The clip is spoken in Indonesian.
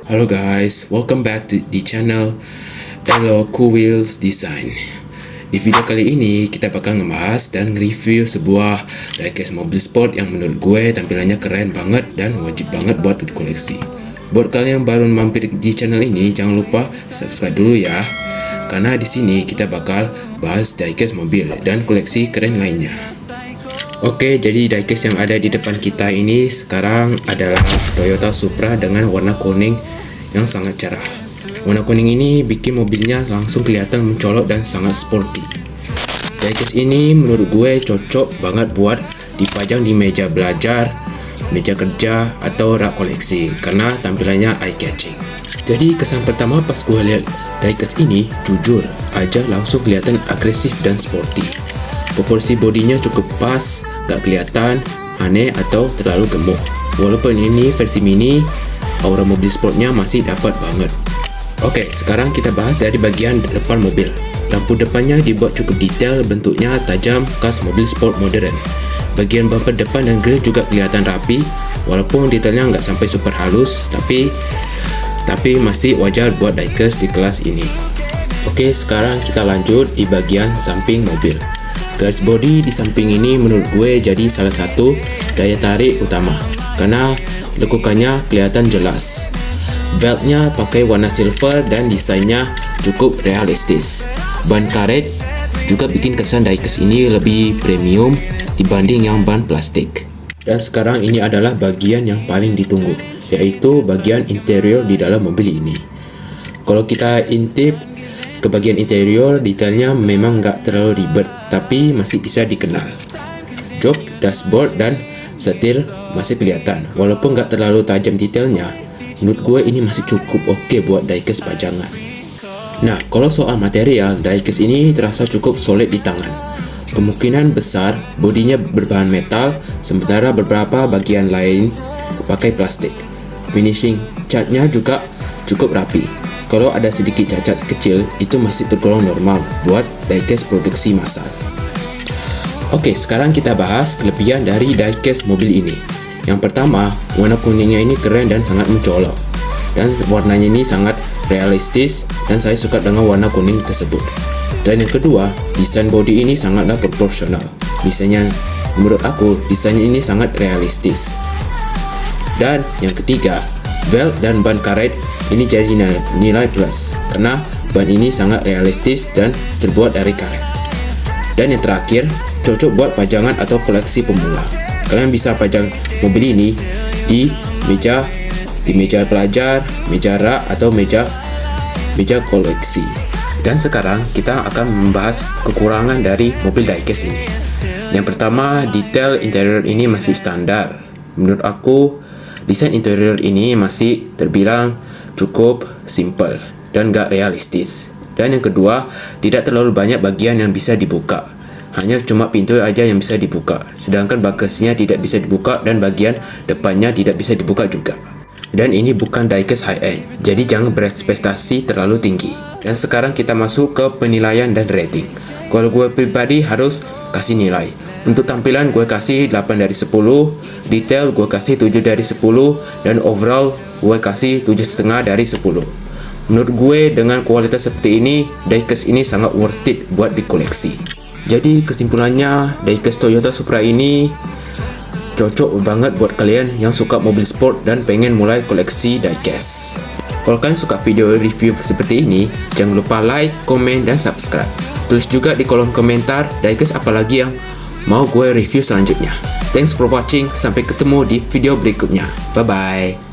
Halo guys, welcome back to the channel Elo Cool Wheels Design. Di video kali ini kita bakal ngebahas dan nge-review sebuah diecast mobil sport yang menurut gue tampilannya keren banget dan wajib banget buat dikoleksi. Buat kalian yang baru mampir di channel ini, jangan lupa subscribe dulu ya, karena di sini kita bakal bahas diecast mobil dan koleksi keren lainnya. Oke, jadi diecast yang ada di depan kita ini sekarang adalah Toyota Supra dengan warna kuning yang sangat cerah. Warna kuning ini bikin mobilnya langsung kelihatan mencolok dan sangat sporty. Diecast ini menurut gue cocok banget buat dipajang di meja belajar, meja kerja, atau rak koleksi karena tampilannya eye-catching. Jadi kesan pertama pas gue lihat diecast ini, jujur aja langsung kelihatan agresif dan sporty. Proporsi bodinya cukup pas, gak kelihatan aneh atau terlalu gemuk. Walaupun ini versi mini, aura mobil sportnya masih dapat banget. Oke, sekarang kita bahas dari bagian depan mobil. Lampu depannya dibuat cukup detail, bentuknya tajam khas mobil sport modern. Bagian bumper depan dan grill juga kelihatan rapi, walaupun detailnya nggak sampai super halus, tapi masih wajar buat diecast di kelas ini. Oke, sekarang kita lanjut di bagian samping mobil. Garis bodi di samping ini menurut gue jadi salah satu daya tarik utama karena lekukannya kelihatan jelas. Velgnya pakai warna silver dan desainnya cukup realistis. Ban karet juga bikin kesan diecast ini lebih premium dibanding yang ban plastik. Dan sekarang ini adalah bagian yang paling ditunggu, yaitu bagian interior di dalam mobil ini. Kalau kita intip ke bagian interior, detailnya memang nggak terlalu ribet, tapi masih bisa dikenal. Jok, dashboard, dan setir masih kelihatan. Walaupun nggak terlalu tajam detailnya, menurut gue ini masih cukup oke buat diecast pajangan. Nah, kalau soal material, diecast ini terasa cukup solid di tangan. Kemungkinan besar bodinya berbahan metal, sementara beberapa bagian lain pakai plastik. Finishing catnya juga cukup rapi. Kalau ada sedikit cacat kecil, itu masih tergolong normal buat diecast produksi massal. Oke, sekarang kita bahas kelebihan dari diecast mobil ini. Yang pertama, warna kuningnya ini keren dan sangat mencolok. Dan warnanya ini sangat realistis dan saya suka dengan warna kuning tersebut. Dan yang kedua, desain bodi ini sangatlah proporsional. Desainnya, menurut aku, desainnya ini sangat realistis. Dan yang ketiga, velg dan ban karet ini jadi nilai plus karena ban ini sangat realistis dan terbuat dari karet. Dan yang terakhir, cocok buat pajangan atau koleksi pemula. Kalian bisa pajang mobil ini di meja pelajar, meja rak, atau meja koleksi. Dan sekarang kita akan membahas kekurangan dari mobil diecast ini. Yang pertama, detail interior ini masih standar. Menurut aku, desain interior ini masih terbilang cukup simple dan gak realistis. Dan yang kedua, tidak terlalu banyak bagian yang bisa dibuka. Hanya cuma pintu aja yang bisa dibuka, sedangkan bagasinya tidak bisa dibuka dan bagian depannya tidak bisa dibuka juga. Dan ini bukan diecast high-end, jadi jangan berekspektasi terlalu tinggi. Dan sekarang kita masuk ke penilaian dan rating. Kalau gue pribadi harus kasih nilai. Untuk tampilan gue kasih 8 dari 10, detail gue kasih 7 dari 10, dan overall gue kasih 7,5 dari 10. Menurut gue dengan kualitas seperti ini, diecast ini sangat worth it buat dikoleksi. Jadi kesimpulannya, diecast Toyota Supra ini cocok banget buat kalian yang suka mobil sport dan pengen mulai koleksi diecast. Kalau kalian suka video review seperti ini, jangan lupa like, komen, dan subscribe. Tulis juga di kolom komentar diecast apalagi yang mau gue review selanjutnya. Thanks for watching, sampai ketemu di video berikutnya. Bye bye.